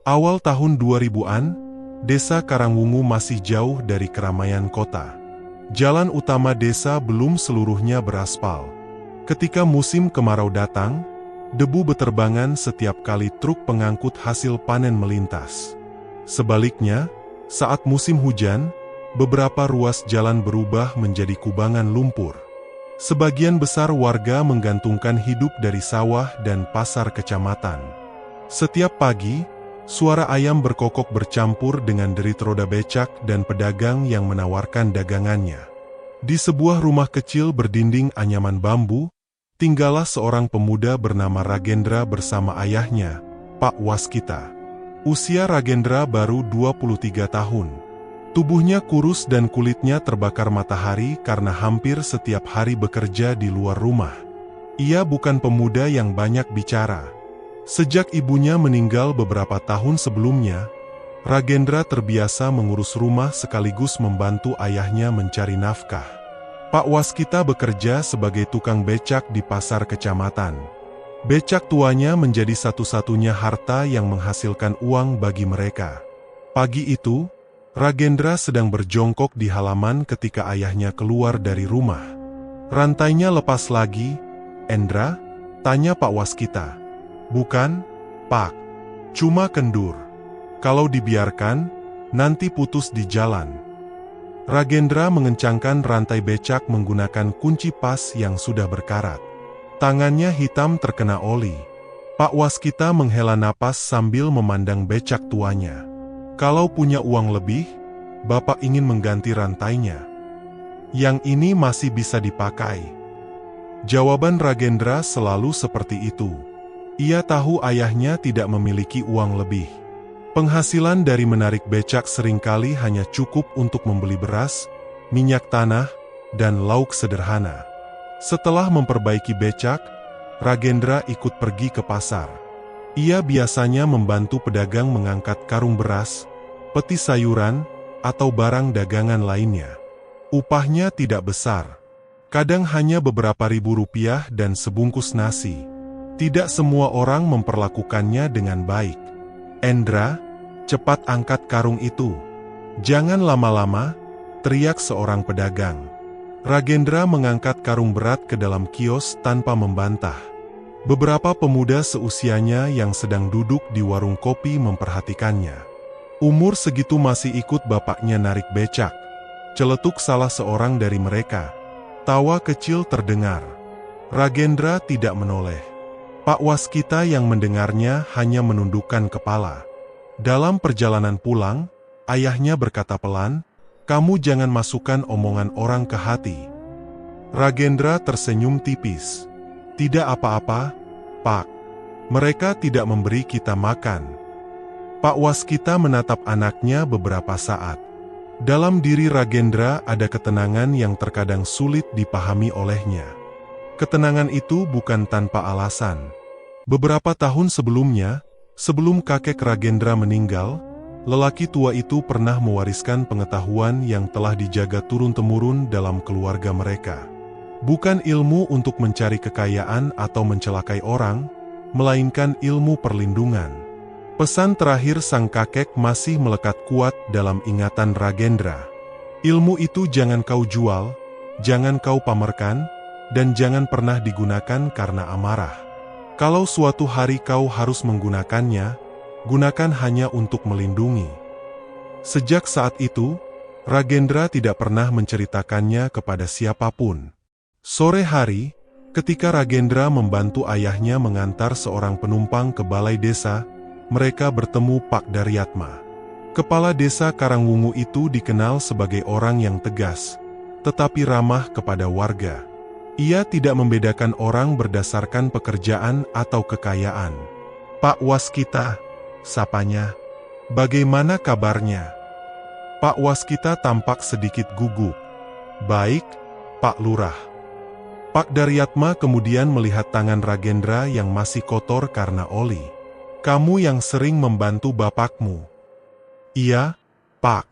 Awal tahun 2000-an, desa Karangwungu masih jauh dari keramaian kota. Jalan utama desa belum seluruhnya beraspal. Ketika musim kemarau datang, debu beterbangan setiap kali truk pengangkut hasil panen melintas. Sebaliknya, saat musim hujan, beberapa ruas jalan berubah menjadi kubangan lumpur. Sebagian besar warga menggantungkan hidup dari sawah dan pasar kecamatan. Setiap pagi, suara ayam berkokok bercampur dengan derit roda becak dan pedagang yang menawarkan dagangannya. Di sebuah rumah kecil berdinding anyaman bambu, tinggallah seorang pemuda bernama Ragendra bersama ayahnya, Pak Waskita. Usia Ragendra baru 23 tahun. Tubuhnya kurus dan kulitnya terbakar matahari karena hampir setiap hari bekerja di luar rumah. Ia bukan pemuda yang banyak bicara. Sejak ibunya meninggal beberapa tahun sebelumnya, Ragendra terbiasa mengurus rumah sekaligus membantu ayahnya mencari nafkah. Pak Waskita bekerja sebagai tukang becak di pasar kecamatan. Becak tuanya menjadi satu-satunya harta yang menghasilkan uang bagi mereka. Pagi itu, Ragendra sedang berjongkok di halaman ketika ayahnya keluar dari rumah. "Rantainya lepas lagi, Endra?" tanya Pak Waskita. "Bukan, Pak. Cuma kendur. Kalau dibiarkan, nanti putus di jalan." Ragendra mengencangkan rantai becak menggunakan kunci pas yang sudah berkarat. Tangannya hitam terkena oli. Pak Waskita menghela napas sambil memandang becak tuanya. "Kalau punya uang lebih, Bapak ingin mengganti rantainya. Yang ini masih bisa dipakai." Jawaban Ragendra selalu seperti itu. Ia tahu ayahnya tidak memiliki uang lebih. Penghasilan dari menarik becak seringkali hanya cukup untuk membeli beras, minyak tanah, dan lauk sederhana. Setelah memperbaiki becak, Ragendra ikut pergi ke pasar. Ia biasanya membantu pedagang mengangkat karung beras, peti sayuran, atau barang dagangan lainnya. Upahnya tidak besar. Kadang hanya beberapa ribu rupiah dan sebungkus nasi. Tidak semua orang memperlakukannya dengan baik. "Endra, cepat angkat karung itu. Jangan lama-lama," teriak seorang pedagang. Ragendra mengangkat karung berat ke dalam kios tanpa membantah. Beberapa pemuda seusianya yang sedang duduk di warung kopi memperhatikannya. "Umur segitu masih ikut bapaknya narik becak," celetuk salah seorang dari mereka. Tawa kecil terdengar. Ragendra tidak menoleh. Pak Waskita yang mendengarnya hanya menundukkan kepala. Dalam perjalanan pulang, ayahnya berkata pelan, "Kamu jangan masukkan omongan orang ke hati." Ragendra tersenyum tipis. "Tidak apa-apa, Pak. Mereka tidak memberi kita makan." Pak Waskita menatap anaknya beberapa saat. Dalam diri Ragendra ada ketenangan yang terkadang sulit dipahami olehnya. Ketenangan itu bukan tanpa alasan. Beberapa tahun sebelumnya, sebelum kakek Ragendra meninggal, lelaki tua itu pernah mewariskan pengetahuan yang telah dijaga turun-temurun dalam keluarga mereka. Bukan ilmu untuk mencari kekayaan atau mencelakai orang, melainkan ilmu perlindungan. Pesan terakhir sang kakek masih melekat kuat dalam ingatan Ragendra. "Ilmu itu jangan kau jual, jangan kau pamerkan, dan jangan pernah digunakan karena amarah. Kalau suatu hari kau harus menggunakannya, gunakan hanya untuk melindungi." Sejak saat itu, Ragendra tidak pernah menceritakannya kepada siapapun. Sore hari, ketika Ragendra membantu ayahnya mengantar seorang penumpang ke balai desa, mereka bertemu Pak Daryatma. Kepala desa Karangwungu itu dikenal sebagai orang yang tegas, tetapi ramah kepada warga. Ia tidak membedakan orang berdasarkan pekerjaan atau kekayaan. "Pak Waskita," sapanya. "Bagaimana kabarnya?" Pak Waskita tampak sedikit gugup. "Baik, Pak Lurah." Pak Daryatma kemudian melihat tangan Ragendra yang masih kotor karena oli. "Kamu yang sering membantu bapakmu." "Iya, Pak.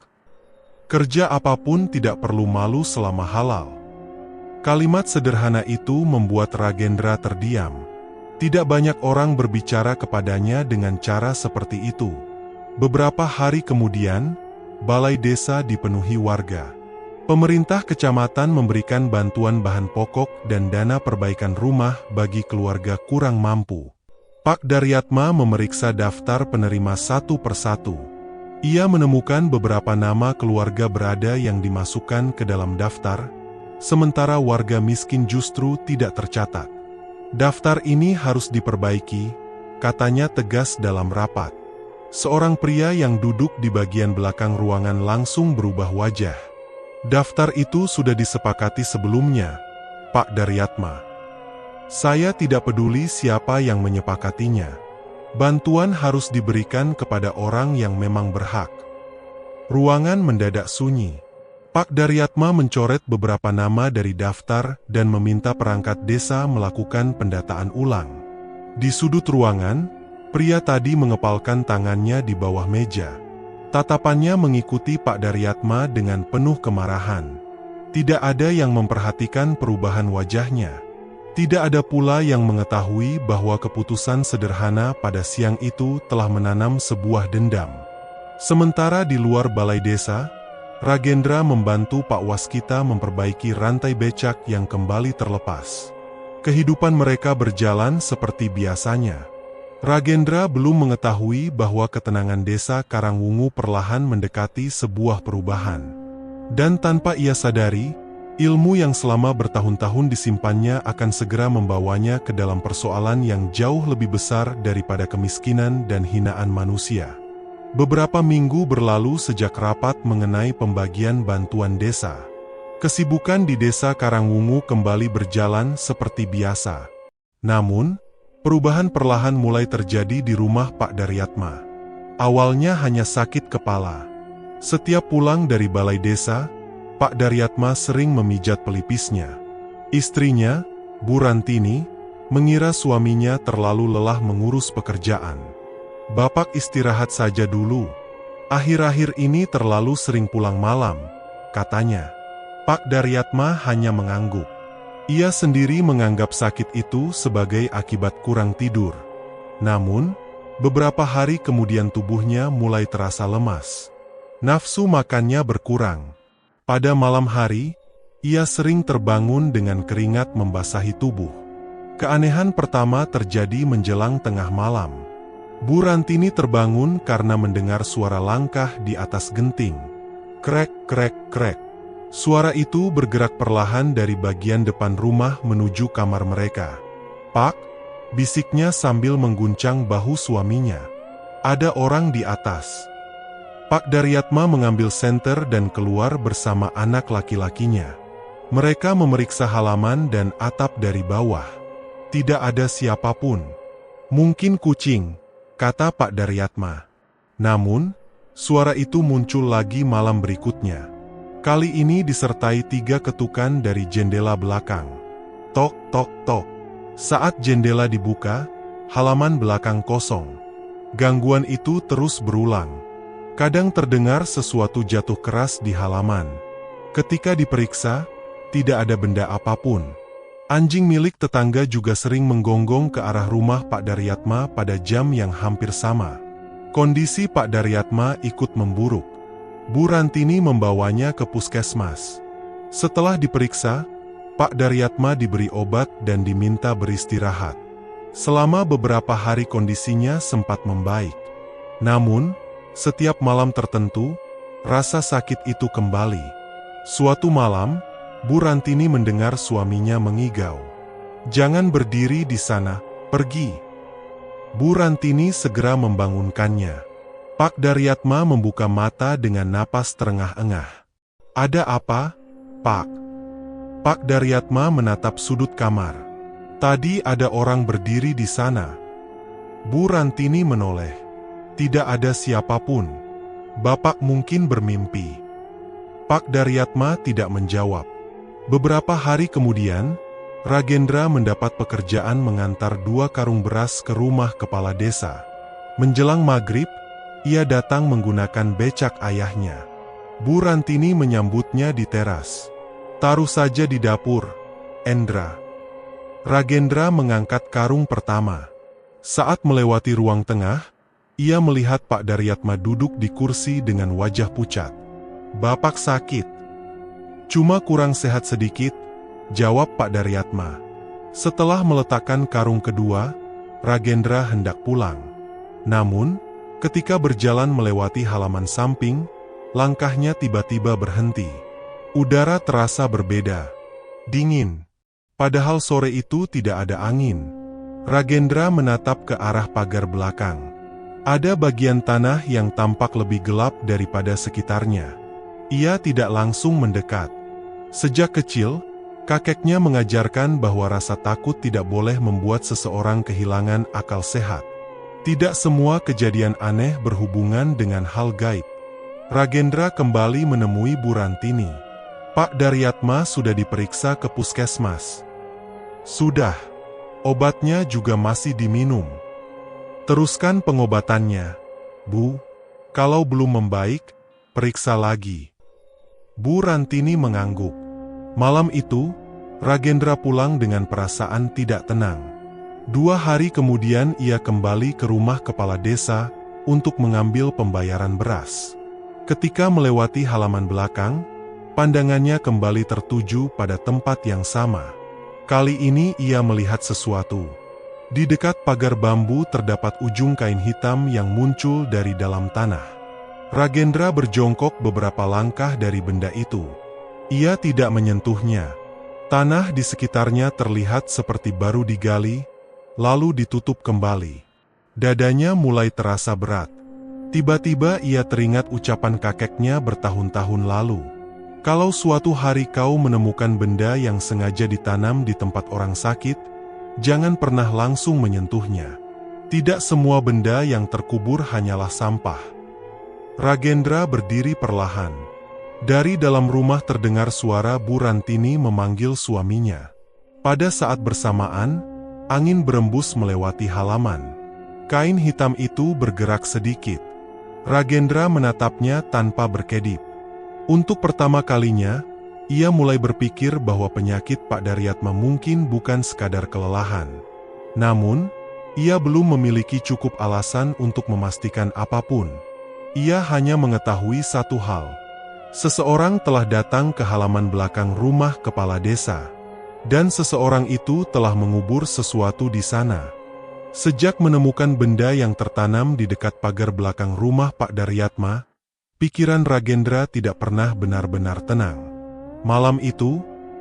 Kerja apapun tidak perlu malu selama halal." Kalimat sederhana itu membuat Ragendra terdiam. Tidak banyak orang berbicara kepadanya dengan cara seperti itu. Beberapa hari kemudian, balai desa dipenuhi warga. Pemerintah kecamatan memberikan bantuan bahan pokok dan dana perbaikan rumah bagi keluarga kurang mampu. Pak Daryatma memeriksa daftar penerima satu persatu. Ia menemukan beberapa nama keluarga berada yang dimasukkan ke dalam daftar, sementara warga miskin justru tidak tercatat. Daftar ini harus diperbaiki, katanya tegas dalam rapat. Seorang pria yang duduk di bagian belakang ruangan langsung berubah wajah. Daftar itu sudah disepakati sebelumnya, Pak Daryatma. Saya tidak peduli siapa yang menyepakatinya. Bantuan harus diberikan kepada orang yang memang berhak. Ruangan mendadak sunyi. Pak Daryatma mencoret beberapa nama dari daftar dan meminta perangkat desa melakukan pendataan ulang. Di sudut ruangan, pria tadi mengepalkan tangannya di bawah meja. Tatapannya mengikuti Pak Daryatma dengan penuh kemarahan. Tidak ada yang memperhatikan perubahan wajahnya. Tidak ada pula yang mengetahui bahwa keputusan sederhana pada siang itu telah menanam sebuah dendam. Sementara di luar balai desa, Ragendra membantu Pak Waskita memperbaiki rantai becak yang kembali terlepas. Kehidupan mereka berjalan seperti biasanya. Ragendra belum mengetahui bahwa ketenangan desa Karangwungu perlahan mendekati sebuah perubahan. Dan tanpa ia sadari, ilmu yang selama bertahun-tahun disimpannya akan segera membawanya ke dalam persoalan yang jauh lebih besar daripada kemiskinan dan hinaan manusia. Beberapa minggu berlalu sejak rapat mengenai pembagian bantuan desa. Kesibukan di desa Karangwungu kembali berjalan seperti biasa. Namun, perubahan perlahan mulai terjadi di rumah Pak Daryatma. Awalnya hanya sakit kepala. Setiap pulang dari balai desa, Pak Daryatma sering memijat pelipisnya. Istrinya, Bu Rantini, mengira suaminya terlalu lelah mengurus pekerjaan. "Bapak istirahat saja dulu. Akhir-akhir ini terlalu sering pulang malam," katanya. Pak Daryatma hanya mengangguk. Ia sendiri menganggap sakit itu sebagai akibat kurang tidur. Namun, beberapa hari kemudian tubuhnya mulai terasa lemas. Nafsu makannya berkurang. Pada malam hari, ia sering terbangun dengan keringat membasahi tubuh. Keanehan pertama terjadi menjelang tengah malam. Bu Rantini terbangun karena mendengar suara langkah di atas genting. Krek, krek, krek. Suara itu bergerak perlahan dari bagian depan rumah menuju kamar mereka. "Pak," bisiknya sambil mengguncang bahu suaminya. "Ada orang di atas." Pak Daryatma mengambil senter dan keluar bersama anak laki-lakinya. Mereka memeriksa halaman dan atap dari bawah. Tidak ada siapapun. "Mungkin kucing," kata Pak Daryatma. Namun, suara itu muncul lagi malam berikutnya. Kali ini disertai 3 ketukan dari jendela belakang. Tok, tok, tok. Saat jendela dibuka, halaman belakang kosong. Gangguan itu terus berulang. Kadang terdengar sesuatu jatuh keras di halaman. Ketika diperiksa, tidak ada benda apapun. Anjing milik tetangga juga sering menggonggong ke arah rumah Pak Daryatma pada jam yang hampir sama. Kondisi Pak Daryatma ikut memburuk. Bu Rantini membawanya ke puskesmas. Setelah diperiksa, Pak Daryatma diberi obat dan diminta beristirahat. Selama beberapa hari kondisinya sempat membaik. Namun, setiap malam tertentu, rasa sakit itu kembali. Suatu malam, Bu Rantini mendengar suaminya mengigau. "Jangan berdiri di sana, pergi." Bu Rantini segera membangunkannya. Pak Daryatma membuka mata dengan napas terengah-engah. "Ada apa, Pak?" Pak Daryatma menatap sudut kamar. "Tadi ada orang berdiri di sana." Bu Rantini menoleh. "Tidak ada siapapun. Bapak mungkin bermimpi." Pak Daryatma tidak menjawab. Beberapa hari kemudian, Ragendra mendapat pekerjaan mengantar 2 karung beras ke rumah kepala desa. Menjelang maghrib, ia datang menggunakan becak ayahnya. Bu Rantini menyambutnya di teras. "Taruh saja di dapur, Endra." Ragendra mengangkat karung pertama. Saat melewati ruang tengah, Ia melihat Pak Daryatma duduk di kursi dengan wajah pucat. "Bapak sakit?" "Cuma kurang sehat sedikit," jawab Pak Daryatma. Setelah meletakkan karung kedua, Ragendra hendak pulang. Namun, ketika berjalan melewati halaman samping, langkahnya tiba-tiba berhenti. Udara terasa berbeda. Dingin. Padahal sore itu tidak ada angin. Ragendra menatap ke arah pagar belakang. Ada bagian tanah yang tampak lebih gelap daripada sekitarnya. Ia tidak langsung mendekat. Sejak kecil, kakeknya mengajarkan bahwa rasa takut tidak boleh membuat seseorang kehilangan akal sehat. Tidak semua kejadian aneh berhubungan dengan hal gaib. Ragendra kembali menemui Bu Rantini. "Pak Daryatma sudah diperiksa ke puskesmas." "Sudah. Obatnya juga masih diminum." "Teruskan pengobatannya, Bu. Kalau belum membaik, periksa lagi." Bu Rantini mengangguk. Malam itu, Ragendra pulang dengan perasaan tidak tenang. 2 hari kemudian ia kembali ke rumah kepala desa untuk mengambil pembayaran beras. Ketika melewati halaman belakang, pandangannya kembali tertuju pada tempat yang sama. Kali ini ia melihat sesuatu. Di dekat pagar bambu terdapat ujung kain hitam yang muncul dari dalam tanah. Ragendra berjongkok beberapa langkah dari benda itu. Ia tidak menyentuhnya. Tanah di sekitarnya terlihat seperti baru digali, lalu ditutup kembali. Dadanya mulai terasa berat. Tiba-tiba ia teringat ucapan kakeknya bertahun-tahun lalu. "Kalau suatu hari kau menemukan benda yang sengaja ditanam di tempat orang sakit, jangan pernah langsung menyentuhnya. Tidak semua benda yang terkubur hanyalah sampah." Ragendra berdiri perlahan. Dari dalam rumah terdengar suara Bu Rantini memanggil suaminya. Pada saat bersamaan, angin berembus melewati halaman. Kain hitam itu bergerak sedikit. Ragendra menatapnya tanpa berkedip. Untuk pertama kalinya, ia mulai berpikir bahwa penyakit Pak Daryatma mungkin bukan sekadar kelelahan. Namun, ia belum memiliki cukup alasan untuk memastikan apapun. Ia hanya mengetahui satu hal. Seseorang telah datang ke halaman belakang rumah kepala desa. Dan seseorang itu telah mengubur sesuatu di sana. Sejak menemukan benda yang tertanam di dekat pagar belakang rumah Pak Daryatma, pikiran Ragendra tidak pernah benar-benar tenang. Malam itu,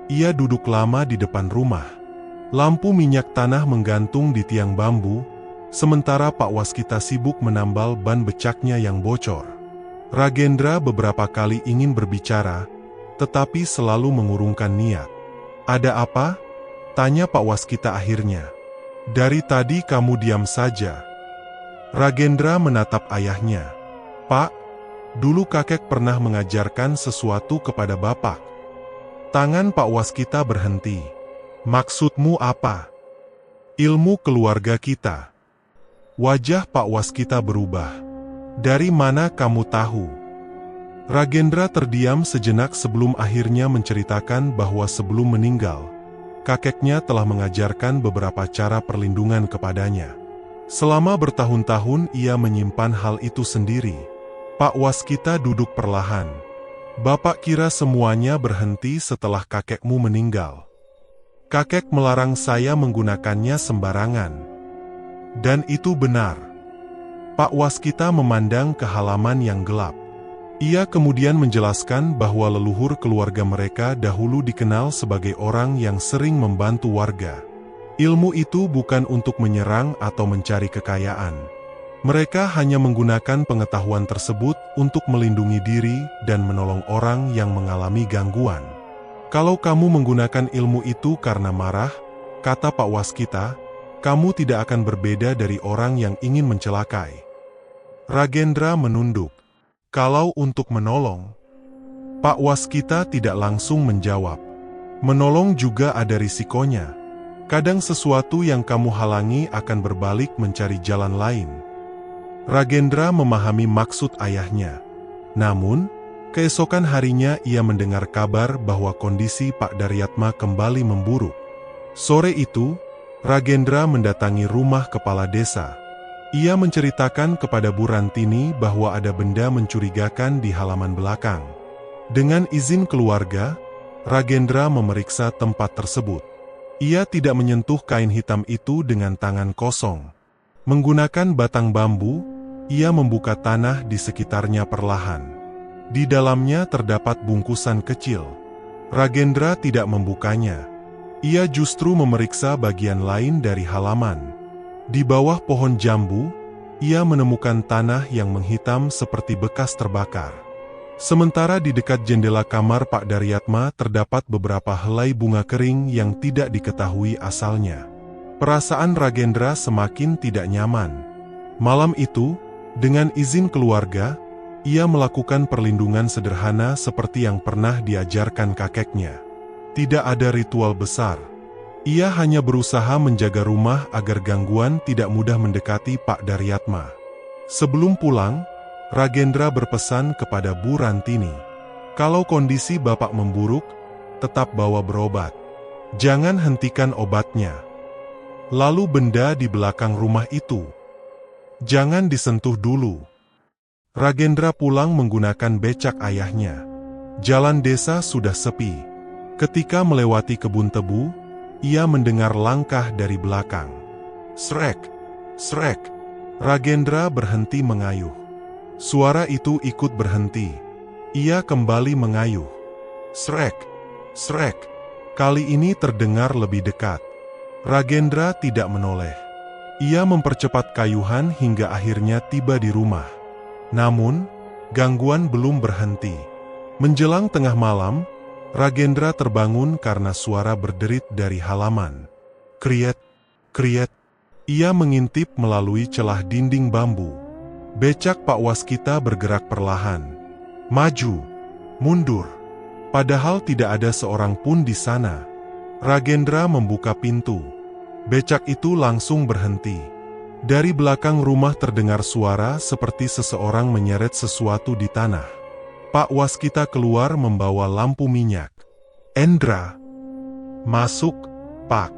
ia duduk lama di depan rumah. Lampu minyak tanah menggantung di tiang bambu, sementara Pak Waskita sibuk menambal ban becaknya yang bocor. Ragendra beberapa kali ingin berbicara, tetapi selalu mengurungkan niat. "Ada apa?" tanya Pak Waskita akhirnya. "Dari tadi kamu diam saja." Ragendra menatap ayahnya. "Pak, dulu kakek pernah mengajarkan sesuatu kepada Bapak." Tangan Pak Waskita berhenti. "Maksudmu apa?" "Ilmu keluarga kita." Wajah Pak Waskita berubah. "Dari mana kamu tahu?" Ragendra terdiam sejenak sebelum akhirnya menceritakan bahwa sebelum meninggal, kakeknya telah mengajarkan beberapa cara perlindungan kepadanya. Selama bertahun-tahun ia menyimpan hal itu sendiri. Pak Waskita duduk perlahan. "Bapak kira semuanya berhenti setelah kakekmu meninggal?" "Kakek melarang saya menggunakannya sembarangan." "Dan itu benar." Pak Waskita memandang ke halaman yang gelap. Ia kemudian menjelaskan bahwa leluhur keluarga mereka dahulu dikenal sebagai orang yang sering membantu warga. Ilmu itu bukan untuk menyerang atau mencari kekayaan. Mereka hanya menggunakan pengetahuan tersebut untuk melindungi diri dan menolong orang yang mengalami gangguan. "Kalau kamu menggunakan ilmu itu karena marah," kata Pak Waskita, "kamu tidak akan berbeda dari orang yang ingin mencelakai." Ragendra menunduk. "Kalau untuk menolong?" Pak Waskita tidak langsung menjawab. "Menolong juga ada risikonya. Kadang sesuatu yang kamu halangi akan berbalik mencari jalan lain." Ragendra memahami maksud ayahnya. Namun, keesokan harinya ia mendengar kabar bahwa kondisi Pak Daryatma kembali memburuk. Sore itu, Ragendra mendatangi rumah kepala desa. Ia menceritakan kepada Bu Rantini bahwa ada benda mencurigakan di halaman belakang. Dengan izin keluarga, Ragendra memeriksa tempat tersebut. Ia tidak menyentuh kain hitam itu dengan tangan kosong. Menggunakan batang bambu, ia membuka tanah di sekitarnya perlahan. Di dalamnya terdapat bungkusan kecil. Ragendra tidak membukanya. Ia justru memeriksa bagian lain dari halaman. Di bawah pohon jambu, ia menemukan tanah yang menghitam seperti bekas terbakar. Sementara di dekat jendela kamar Pak Daryatma terdapat beberapa helai bunga kering yang tidak diketahui asalnya. Perasaan Ragendra semakin tidak nyaman. Malam itu, dengan izin keluarga, ia melakukan perlindungan sederhana seperti yang pernah diajarkan kakeknya. Tidak ada ritual besar. Ia hanya berusaha menjaga rumah agar gangguan tidak mudah mendekati Pak Daryatma. Sebelum pulang, Ragendra berpesan kepada Bu Rantini, "Kalau kondisi Bapak memburuk, tetap bawa berobat. Jangan hentikan obatnya. Lalu benda di belakang rumah itu, jangan disentuh dulu." Ragendra pulang menggunakan becak ayahnya. Jalan desa sudah sepi. Ketika melewati kebun tebu, ia mendengar langkah dari belakang. Srek, srek. Ragendra berhenti mengayuh. Suara itu ikut berhenti. Ia kembali mengayuh. Srek, srek. Kali ini terdengar lebih dekat. Ragendra tidak menoleh. Ia mempercepat kayuhan hingga akhirnya tiba di rumah. Namun, gangguan belum berhenti. Menjelang tengah malam, Ragendra terbangun karena suara berderit dari halaman. Kriet, kriet. Ia mengintip melalui celah dinding bambu. Becak Pak Waskita bergerak perlahan. Maju, mundur. Padahal tidak ada seorang pun di sana. Ragendra membuka pintu. Becak itu langsung berhenti. Dari belakang rumah terdengar suara seperti seseorang menyeret sesuatu di tanah. Pak Waskita keluar membawa lampu minyak. Endra, masuk, Pak.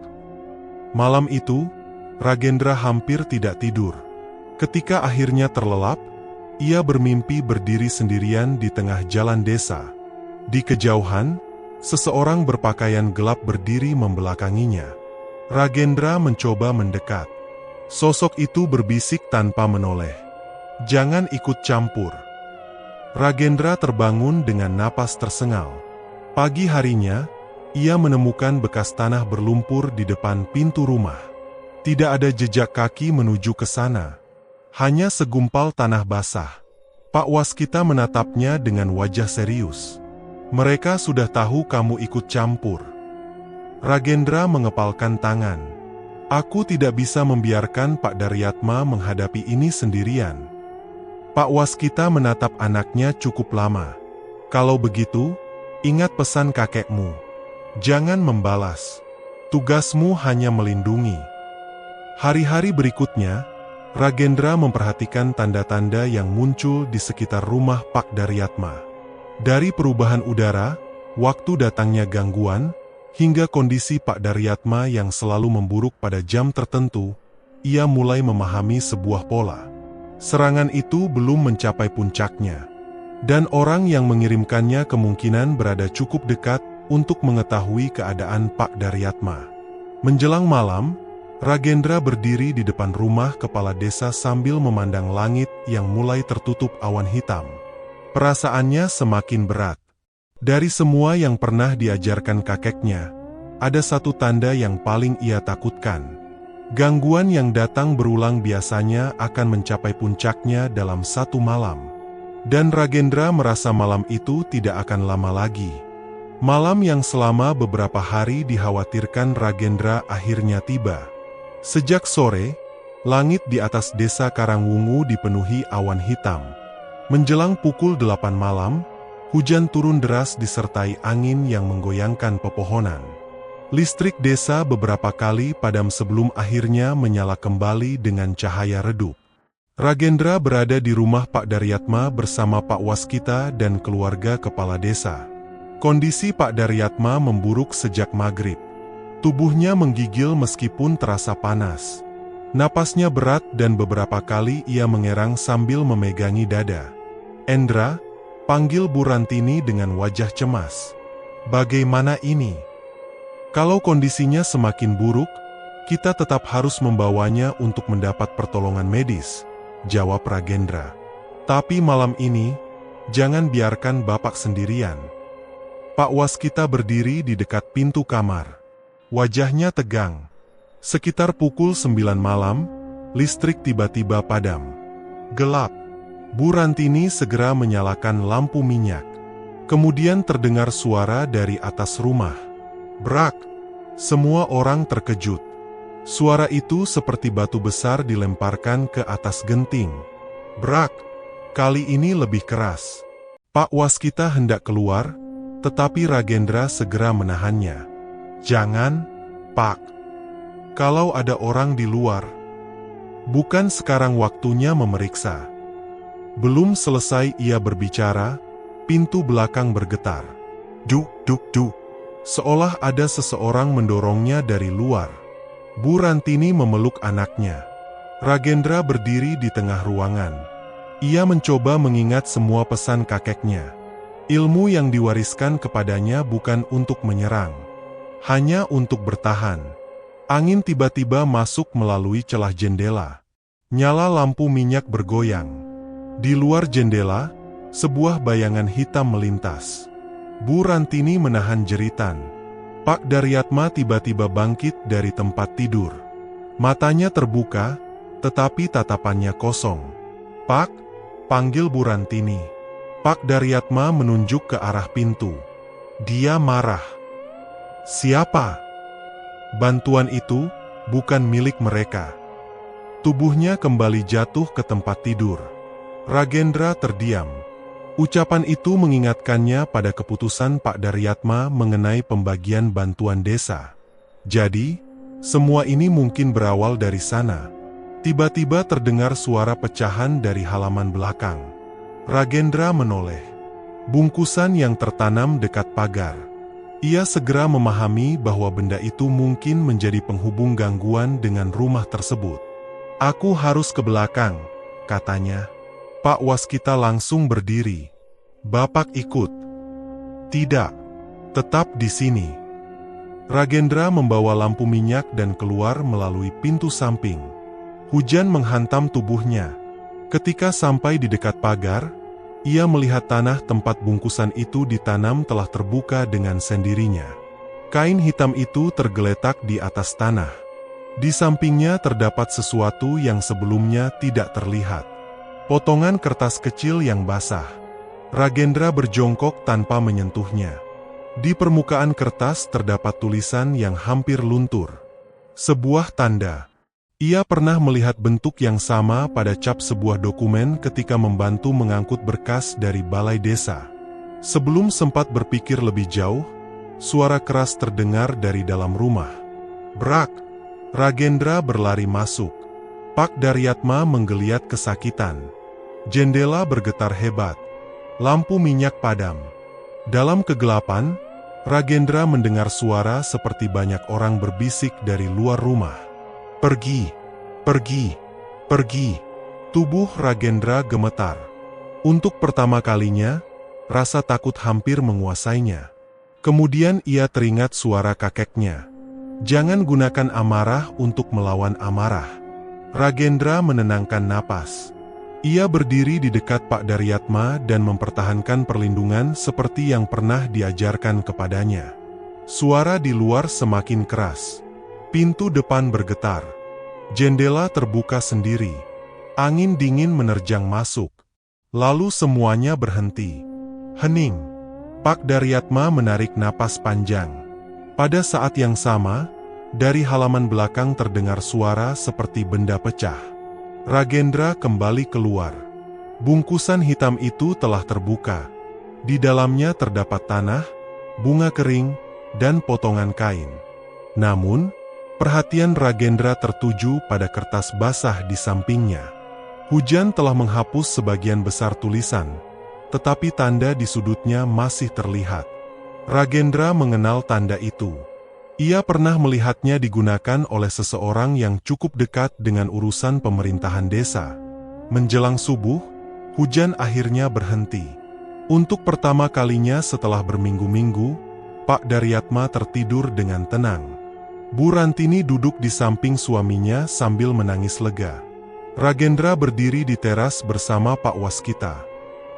Malam itu, Ragendra hampir tidak tidur. Ketika akhirnya terlelap, ia bermimpi berdiri sendirian di tengah jalan desa. Di kejauhan, seseorang berpakaian gelap berdiri membelakanginya. Ragendra mencoba mendekat. Sosok itu berbisik tanpa menoleh. Jangan ikut campur. Ragendra terbangun dengan napas tersengal. Pagi harinya, ia menemukan bekas tanah berlumpur di depan pintu rumah. Tidak ada jejak kaki menuju ke sana. Hanya segumpal tanah basah. Pak Waskita menatapnya dengan wajah serius. Mereka sudah tahu kamu ikut campur. Ragendra mengepalkan tangan. Aku tidak bisa membiarkan Pak Daryatma menghadapi ini sendirian. Pak Waskita menatap anaknya cukup lama. Kalau begitu, ingat pesan kakekmu. Jangan membalas. Tugasmu hanya melindungi. Hari-hari berikutnya, Ragendra memperhatikan tanda-tanda yang muncul di sekitar rumah Pak Daryatma. Dari perubahan udara, waktu datangnya gangguan, hingga kondisi Pak Daryatma yang selalu memburuk pada jam tertentu, ia mulai memahami sebuah pola. Serangan itu belum mencapai puncaknya, dan orang yang mengirimkannya kemungkinan berada cukup dekat untuk mengetahui keadaan Pak Daryatma. Menjelang malam, Ragendra berdiri di depan rumah kepala desa sambil memandang langit yang mulai tertutup awan hitam. Perasaannya semakin berat. Dari semua yang pernah diajarkan kakeknya, ada satu tanda yang paling ia takutkan. Gangguan yang datang berulang biasanya akan mencapai puncaknya dalam satu malam. Dan Ragendra merasa malam itu tidak akan lama lagi. Malam yang selama beberapa hari dikhawatirkan Ragendra akhirnya tiba. Sejak sore, langit di atas desa Karangwungu dipenuhi awan hitam. Menjelang pukul 8 malam, hujan turun deras disertai angin yang menggoyangkan pepohonan. Listrik desa beberapa kali padam sebelum akhirnya menyala kembali dengan cahaya redup. Ragendra berada di rumah Pak Daryatma bersama Pak Waskita dan keluarga kepala desa. Kondisi Pak Daryatma memburuk sejak maghrib. Tubuhnya menggigil meskipun terasa panas. Napasnya berat dan beberapa kali ia mengerang sambil memegangi dada. "Endra," panggil Bu Rantini dengan wajah cemas. "Bagaimana ini? Kalau kondisinya semakin buruk, kita tetap harus membawanya untuk mendapat pertolongan medis," jawab Ragendra. "Tapi malam ini, jangan biarkan Bapak sendirian." Pak Waskita berdiri di dekat pintu kamar. Wajahnya tegang. Sekitar pukul 9 malam, listrik tiba-tiba padam. Gelap. Bu Rantini segera menyalakan lampu minyak. Kemudian terdengar suara dari atas rumah. Brak! Semua orang terkejut. Suara itu seperti batu besar dilemparkan ke atas genting. Brak! Kali ini lebih keras. Pak Waskita hendak keluar, tetapi Ragendra segera menahannya. "Jangan, Pak. Kalau ada orang di luar, bukan sekarang waktunya memeriksa." Belum selesai ia berbicara, pintu belakang bergetar. Duk, duk, duk. Seolah ada seseorang mendorongnya dari luar. Bu Rantini memeluk anaknya. Ragendra berdiri di tengah ruangan. Ia mencoba mengingat semua pesan kakeknya. Ilmu yang diwariskan kepadanya bukan untuk menyerang, hanya untuk bertahan. Angin tiba-tiba masuk melalui celah jendela. Nyala lampu minyak bergoyang. Di luar jendela, sebuah bayangan hitam melintas. Bu Rantini menahan jeritan. Pak Daryatma tiba-tiba bangkit dari tempat tidur. Matanya terbuka, tetapi tatapannya kosong. "Pak," panggil Bu Rantini. Pak Daryatma menunjuk ke arah pintu. Dia marah. "Siapa? Bantuan itu bukan milik mereka." Tubuhnya kembali jatuh ke tempat tidur. Ragendra terdiam. Ucapan itu mengingatkannya pada keputusan Pak Daryatma mengenai pembagian bantuan desa. Jadi, semua ini mungkin berawal dari sana. Tiba-tiba terdengar suara pecahan dari halaman belakang. Ragendra menoleh. Bungkusan yang tertanam dekat pagar. Ia segera memahami bahwa benda itu mungkin menjadi penghubung gangguan dengan rumah tersebut. "Aku harus ke belakang," katanya. Pak Waskita langsung berdiri. "Bapak ikut." "Tidak. Tetap di sini." Ragendra membawa lampu minyak dan keluar melalui pintu samping. Hujan menghantam tubuhnya. Ketika sampai di dekat pagar, ia melihat tanah tempat bungkusan itu ditanam telah terbuka dengan sendirinya. Kain hitam itu tergeletak di atas tanah. Di sampingnya terdapat sesuatu yang sebelumnya tidak terlihat. Potongan kertas kecil yang basah. Ragendra berjongkok tanpa menyentuhnya. Di permukaan kertas terdapat tulisan yang hampir luntur. Sebuah tanda. Ia pernah melihat bentuk yang sama pada cap sebuah dokumen ketika membantu mengangkut berkas dari balai desa. Sebelum sempat berpikir lebih jauh, suara keras terdengar dari dalam rumah. Brak! Ragendra berlari masuk. Pak Daryatma menggeliat kesakitan. Jendela bergetar hebat. Lampu minyak padam. Dalam kegelapan, Ragendra mendengar suara seperti banyak orang berbisik dari luar rumah. "Pergi! Pergi! Pergi!" Tubuh Ragendra gemetar. Untuk pertama kalinya, rasa takut hampir menguasainya. Kemudian ia teringat suara kakeknya. "Jangan gunakan amarah untuk melawan amarah." Ragendra menenangkan napas. Ia berdiri di dekat Pak Daryatma dan mempertahankan perlindungan seperti yang pernah diajarkan kepadanya. Suara di luar semakin keras. Pintu depan bergetar. Jendela terbuka sendiri. Angin dingin menerjang masuk. Lalu semuanya berhenti. Hening. Pak Daryatma menarik napas panjang. Pada saat yang sama, dari halaman belakang terdengar suara seperti benda pecah. Ragendra kembali keluar. Bungkusan hitam itu telah terbuka. Di dalamnya terdapat tanah, bunga kering, dan potongan kain. Namun, perhatian Ragendra tertuju pada kertas basah di sampingnya. Hujan telah menghapus sebagian besar tulisan, tetapi tanda di sudutnya masih terlihat. Ragendra mengenal tanda itu. Ia pernah melihatnya digunakan oleh seseorang yang cukup dekat dengan urusan pemerintahan desa. Menjelang subuh, hujan akhirnya berhenti. Untuk pertama kalinya setelah berminggu-minggu, Pak Daryatma tertidur dengan tenang. Bu Rantini duduk di samping suaminya sambil menangis lega. Ragendra berdiri di teras bersama Pak Waskita.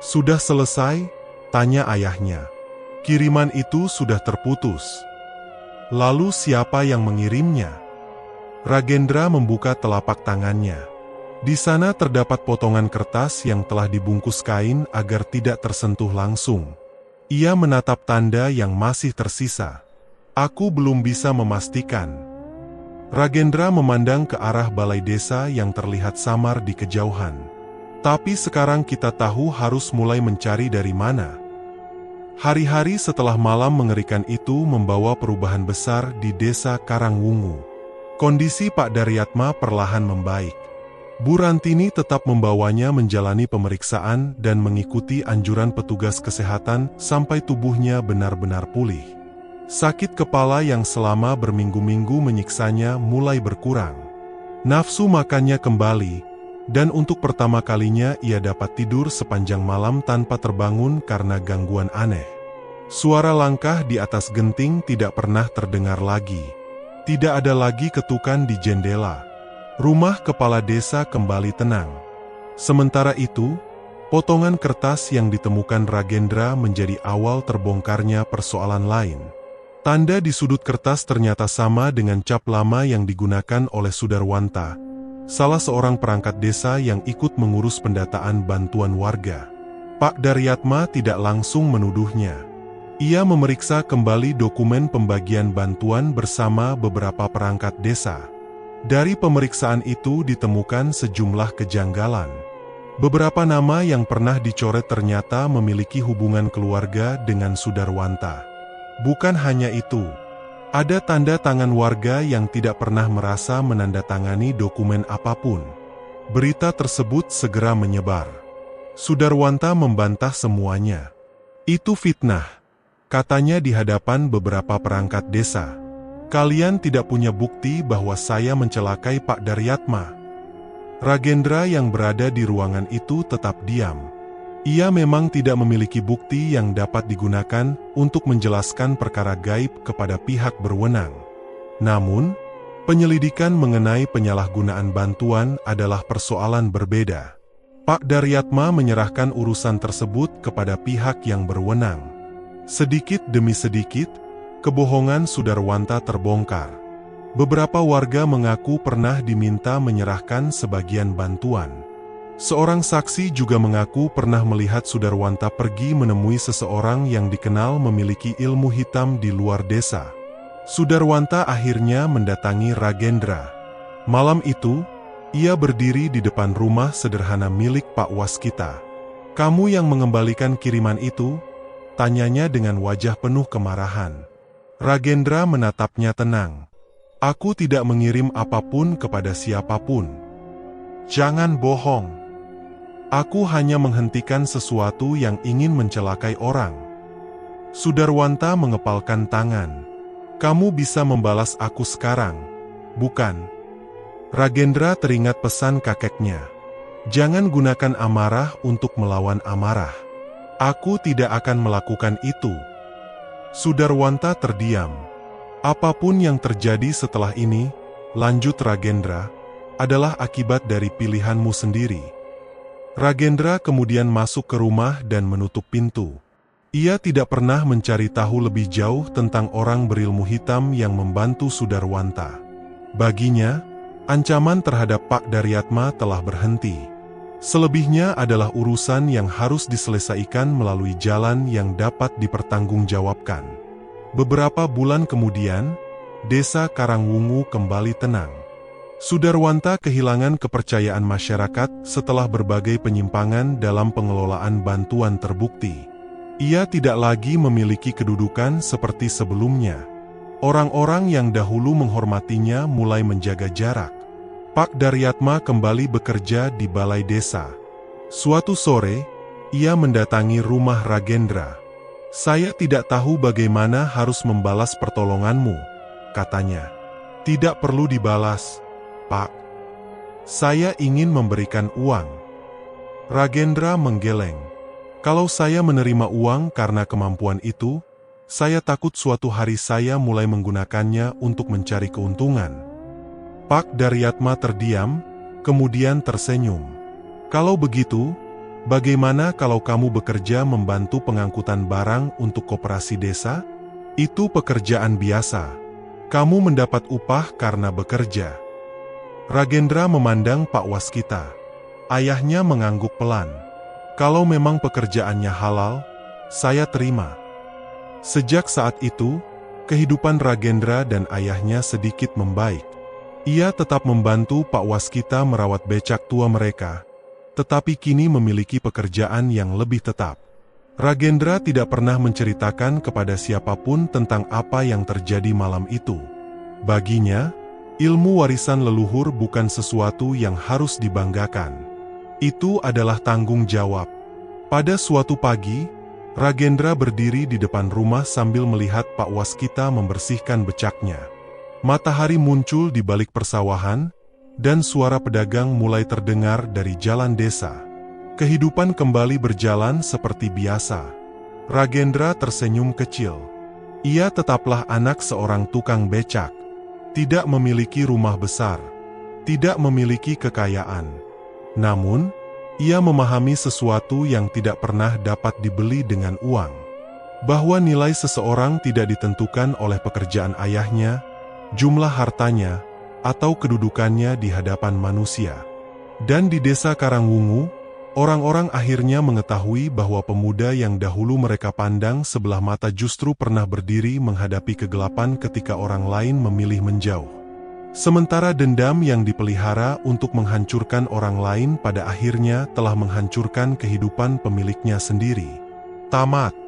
"Sudah selesai?" tanya ayahnya. "Kiriman itu sudah terputus." "Lalu siapa yang mengirimnya?" Ragendra membuka telapak tangannya. Di sana terdapat potongan kertas yang telah dibungkus kain agar tidak tersentuh langsung. Ia menatap tanda yang masih tersisa. "Aku belum bisa memastikan." Ragendra memandang ke arah balai desa yang terlihat samar di kejauhan. "Tapi sekarang kita tahu harus mulai mencari dari mana." Hari-hari setelah malam mengerikan itu membawa perubahan besar di desa Karangwungu. Kondisi Pak Daryatma perlahan membaik. Bu Rantini tetap membawanya menjalani pemeriksaan dan mengikuti anjuran petugas kesehatan sampai tubuhnya benar-benar pulih. Sakit kepala yang selama berminggu-minggu menyiksanya mulai berkurang. Nafsu makannya kembali, dan untuk pertama kalinya ia dapat tidur sepanjang malam tanpa terbangun karena gangguan aneh. Suara langkah di atas genting tidak pernah terdengar lagi. Tidak ada lagi ketukan di jendela. Rumah kepala desa kembali tenang. Sementara itu, potongan kertas yang ditemukan Ragendra menjadi awal terbongkarnya persoalan lain. Tanda di sudut kertas ternyata sama dengan cap lama yang digunakan oleh Sudarwanta, salah seorang perangkat desa yang ikut mengurus pendataan bantuan warga. Pak Daryatma tidak langsung menuduhnya. Ia memeriksa kembali dokumen pembagian bantuan bersama beberapa perangkat desa. Dari pemeriksaan itu ditemukan sejumlah kejanggalan. Beberapa nama yang pernah dicoret ternyata memiliki hubungan keluarga dengan Sudarwanta. Bukan hanya itu, ada tanda tangan warga yang tidak pernah merasa menandatangani dokumen apapun. Berita tersebut segera menyebar. Sudarwanta membantah semuanya. "Itu fitnah," katanya di hadapan beberapa perangkat desa. "Kalian tidak punya bukti bahwa saya mencelakai Pak Daryatma." Ragendra yang berada di ruangan itu tetap diam. Ia memang tidak memiliki bukti yang dapat digunakan untuk menjelaskan perkara gaib kepada pihak berwenang. Namun, penyelidikan mengenai penyalahgunaan bantuan adalah persoalan berbeda. Pak Daryatma menyerahkan urusan tersebut kepada pihak yang berwenang. Sedikit demi sedikit, kebohongan Sudarwanta terbongkar. Beberapa warga mengaku pernah diminta menyerahkan sebagian bantuan. Seorang saksi juga mengaku pernah melihat Sudarwanta pergi menemui seseorang yang dikenal memiliki ilmu hitam di luar desa. Sudarwanta akhirnya mendatangi Ragendra. Malam itu, ia berdiri di depan rumah sederhana milik Pak Waskita. "Kamu yang mengembalikan kiriman itu?" tanyanya dengan wajah penuh kemarahan. Ragendra menatapnya tenang. "Aku tidak mengirim apapun kepada siapapun." "Jangan bohong. Aku hanya menghentikan sesuatu yang ingin mencelakai orang." Sudarwanta mengepalkan tangan. "Kamu bisa membalas aku sekarang, bukan?" Ragendra teringat pesan kakeknya. "Jangan gunakan amarah untuk melawan amarah." "Aku tidak akan melakukan itu." Sudarwanta terdiam. "Apapun yang terjadi setelah ini," lanjut Ragendra, "adalah akibat dari pilihanmu sendiri." Ragendra kemudian masuk ke rumah dan menutup pintu. Ia tidak pernah mencari tahu lebih jauh tentang orang berilmu hitam yang membantu Sudarwanta. Baginya, ancaman terhadap Pak Daryatma telah berhenti. Selebihnya adalah urusan yang harus diselesaikan melalui jalan yang dapat dipertanggungjawabkan. Beberapa bulan kemudian, desa Karangwungu kembali tenang. Sudarwanta kehilangan kepercayaan masyarakat setelah berbagai penyimpangan dalam pengelolaan bantuan terbukti. Ia tidak lagi memiliki kedudukan seperti sebelumnya. Orang-orang yang dahulu menghormatinya mulai menjaga jarak. Pak Daryatma kembali bekerja di balai desa. Suatu sore, ia mendatangi rumah Ragendra. "Saya tidak tahu bagaimana harus membalas pertolonganmu," katanya. Tidak perlu dibalas, Pak. Saya ingin memberikan uang. Ragendra menggeleng. Kalau saya menerima uang karena kemampuan itu, saya takut suatu hari saya mulai menggunakannya untuk mencari keuntungan. Pak Daryatma terdiam, kemudian tersenyum. Kalau begitu, bagaimana kalau kamu bekerja membantu pengangkutan barang untuk koperasi desa? Itu pekerjaan biasa. Kamu mendapat upah karena bekerja. Ragendra memandang Pak Waskita. Ayahnya mengangguk pelan. Kalau memang pekerjaannya halal, saya terima. Sejak saat itu, kehidupan Ragendra dan ayahnya sedikit membaik. Ia tetap membantu Pak Waskita merawat becak tua mereka, tetapi kini memiliki pekerjaan yang lebih tetap. Ragendra tidak pernah menceritakan kepada siapapun tentang apa yang terjadi malam itu. Baginya, ilmu warisan leluhur bukan sesuatu yang harus dibanggakan. Itu adalah tanggung jawab. Pada suatu pagi, Ragendra berdiri di depan rumah sambil melihat Pak Waskita membersihkan becaknya. Matahari muncul di balik persawahan, dan suara pedagang mulai terdengar dari jalan desa. Kehidupan kembali berjalan seperti biasa. Ragendra tersenyum kecil. Ia tetaplah anak seorang tukang becak. Tidak memiliki rumah besar. Tidak memiliki kekayaan. Namun, ia memahami sesuatu yang tidak pernah dapat dibeli dengan uang. Bahwa nilai seseorang tidak ditentukan oleh pekerjaan ayahnya, jumlah hartanya, atau kedudukannya di hadapan manusia. Dan di desa Karangwungu, orang-orang akhirnya mengetahui bahwa pemuda yang dahulu mereka pandang sebelah mata justru pernah berdiri menghadapi kegelapan ketika orang lain memilih menjauh. Sementara dendam yang dipelihara untuk menghancurkan orang lain pada akhirnya telah menghancurkan kehidupan pemiliknya sendiri. Tamat.